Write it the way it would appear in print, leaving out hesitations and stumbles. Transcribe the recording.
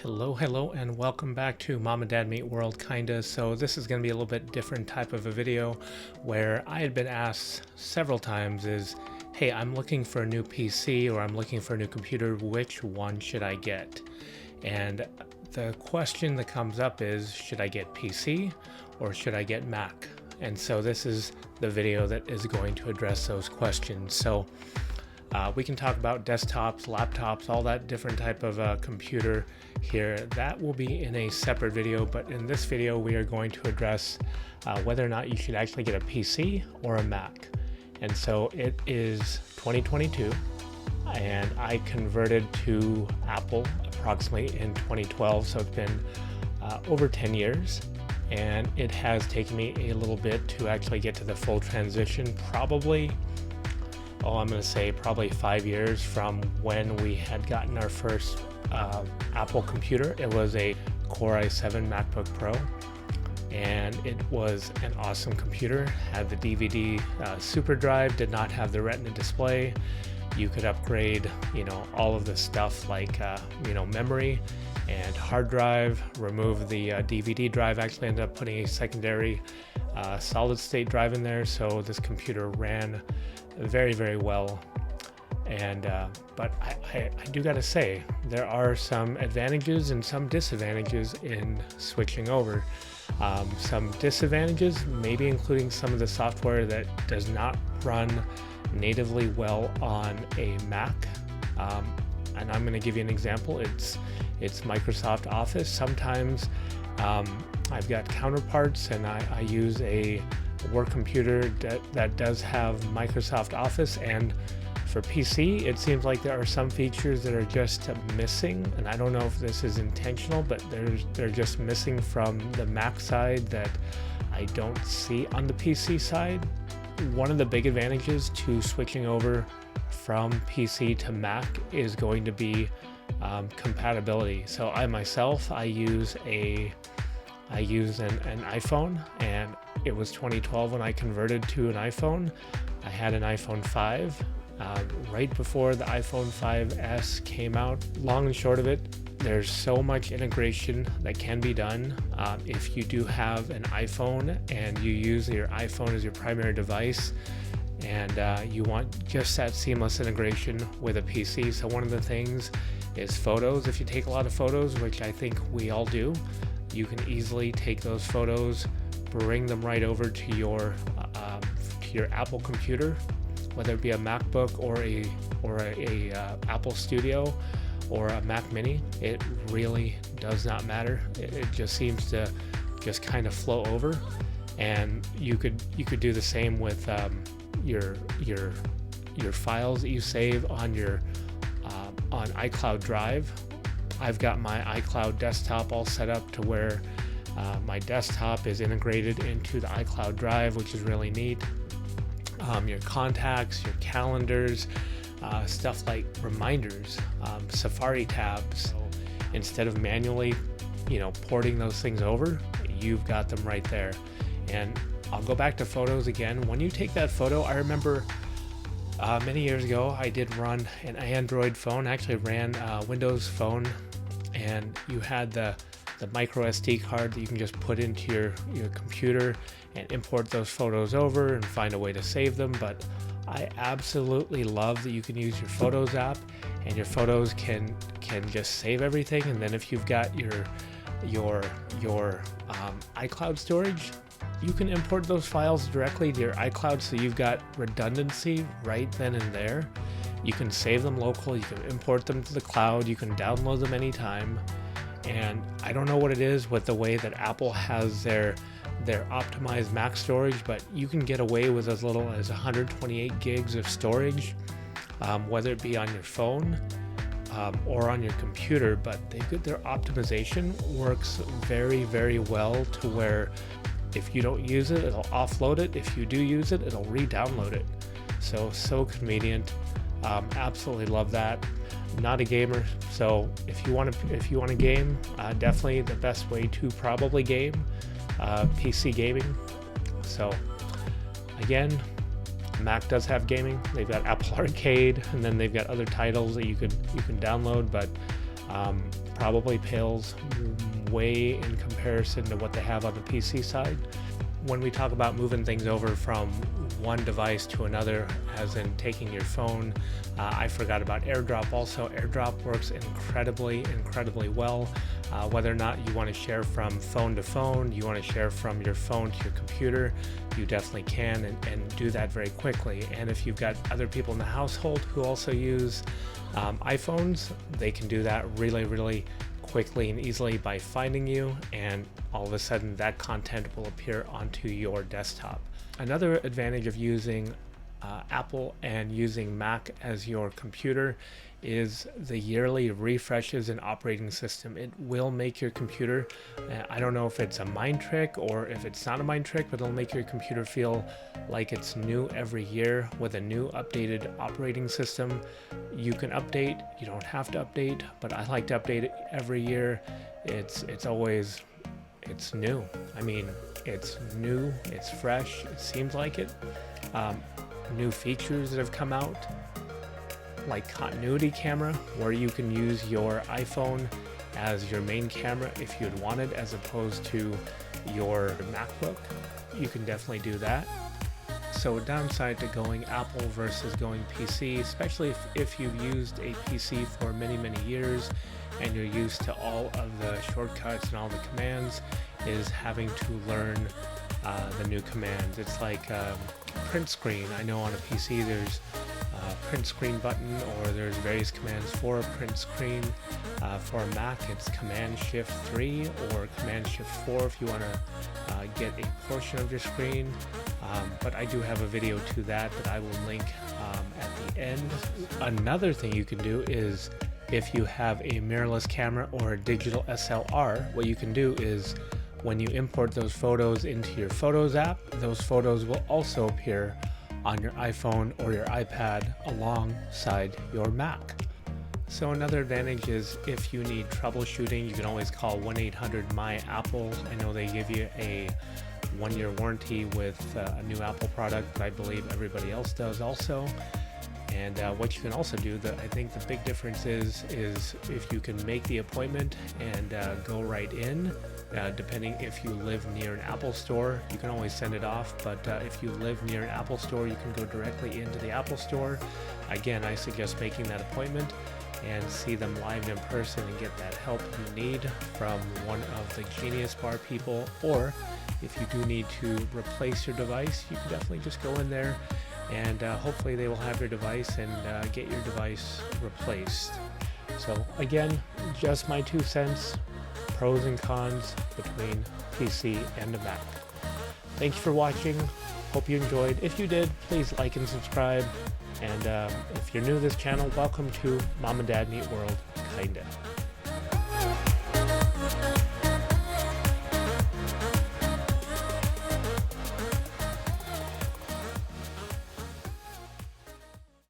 Hello, and welcome back to Mom and Dad Meet World, kinda. So this is going to be a little bit different type of a video where I had been asked several times hey, I'm looking for a new PC or I'm looking for a new computer. Which one should I get? And the question that comes up is, should I get PC or should I get Mac? And so this is the video that is going to address those questions. So we can talk about desktops, laptops, all that different type of computer here. That will be in a separate video, but in this video we are going to address whether or not you should actually get a PC or a Mac. And so it is 2022 and I converted to Apple approximately in 2012, so it's been over 10 years, and it has taken me a little bit to actually get to the full transition. I'm going to say probably 5 years from when we had gotten our first Apple computer. It was a Core i7 MacBook Pro, and it was an awesome computer. Had the DVD super drive, did not have the Retina display. You could upgrade, all of the stuff like, memory and hard drive, remove the DVD drive, actually ended up putting a secondary solid state drive in there. So this computer ran very, very well. And but I do gotta say, there are some advantages and some disadvantages in switching over. Some disadvantages, maybe including some of the software that does not run natively well on a Mac. And I'm going to give you an example. It's Microsoft Office. Sometimes I've got counterparts and I use a work computer that does have Microsoft Office, and for PC it seems like there are some features that are just missing, and I don't know if this is intentional, but they're just missing from the Mac side that I don't see on the PC side. One of the big advantages to switching over from PC to Mac is going to be compatibility. So I use an iPhone, and it was 2012 when I converted to an iPhone. I had an iPhone 5 right before the iPhone 5S came out. Long and short of it, there's so much integration that can be done. If you do have an iPhone and you use your iPhone as your primary device, and you want just that seamless integration with a PC. So one of the things is photos. If you take a lot of photos, which I think we all do, you can easily take those photos, bring them right over to your Apple computer, whether it be a MacBook or a Apple Studio or a Mac Mini. It really does not matter. It just seems to just kind of flow over, and you could do the same with your files that you save on your on iCloud Drive. I've got my iCloud desktop all set up to where my desktop is integrated into the iCloud Drive, which is really neat. Your contacts, your calendars, stuff like reminders, Safari tabs. So instead of manually, porting those things over, you've got them right there. And I'll go back to photos again. When you take that photo, I remember many years ago, I did run an Android phone. I actually ran a Windows phone, and you had the micro SD card that you can just put into your computer and import those photos over and find a way to save them. But I absolutely love that you can use your Photos app, and your photos can just save everything. And then if you've got your iCloud storage, you can import those files directly to your iCloud, so you've got redundancy right then and there. You can save them local, you can import them to the cloud, you can download them anytime. And I don't know what it is with the way that Apple has their optimized Mac storage, but you can get away with as little as 128 gigs of storage, whether it be on your phone or on your computer. But their optimization works very, very well to where if you don't use it, it'll offload it. If you do use it, it'll re-download it. So convenient. Absolutely love that. Not a gamer, so if you want to game, definitely the best way to probably game, PC gaming. So again, Mac does have gaming. They've got Apple Arcade, and then they've got other titles that you can download. But probably pales way in comparison to what they have on the PC side. When we talk about moving things over from one device to another, as in taking your phone, I forgot about AirDrop. Also, AirDrop works incredibly well. Whether or not you want to share from phone to phone, you want to share from your phone to your computer, you definitely can, and do that very quickly. And if you've got other people in the household who also use iPhones, they can do that really quickly and easily by finding you, and all of a sudden that content will appear onto your desktop. Another advantage of using Apple and using Mac as your computer is the yearly refreshes in operating system. It will make your computer, I don't know if it's a mind trick or if it's not a mind trick, but it'll make your computer feel like it's new every year with a new updated operating system. You can update, you don't have to update, but I like to update it every year. It's new. I mean, it's new, it's fresh, it seems like it. New features that have come out, like continuity camera, where you can use your iPhone as your main camera if you'd wanted, as opposed to your MacBook. You can definitely do that. So a downside to going Apple versus going PC, especially if you've used a PC for many years and you're used to all of the shortcuts and all the commands, is having to learn the new commands. It's like print screen. I know on a PC there's print screen button, or there's various commands for a print screen. For a Mac, it's Command Shift 3 or Command Shift 4 if you want to get a portion of your screen. But I do have a video to that I will link at the end. Another thing you can do is, if you have a mirrorless camera or a digital SLR, what you can do is, when you import those photos into your Photos app, those photos will also appear on your iPhone or your iPad alongside your Mac. So another advantage is, if you need troubleshooting, you can always call 1-800-MY-APPLE. I know they give you a 1-year warranty with a new Apple product, but I believe everybody else does also. And what you can also do, I think the big difference is if you can make the appointment and go right in. Depending if you live near an Apple store, you can always send it off, but if you live near an Apple store, you can go directly into the Apple store. Again, I suggest making that appointment and see them live in person and get that help you need from one of the Genius Bar people. Or if you do need to replace your device, you can definitely just go in there, and hopefully they will have your device and get your device replaced. So again, just my 2 cents, pros and cons between PC and a Mac. Thank you for watching. Hope you enjoyed. If you did, please like and subscribe. And if you're new to this channel, welcome to Mom and Dad Meet World, kinda.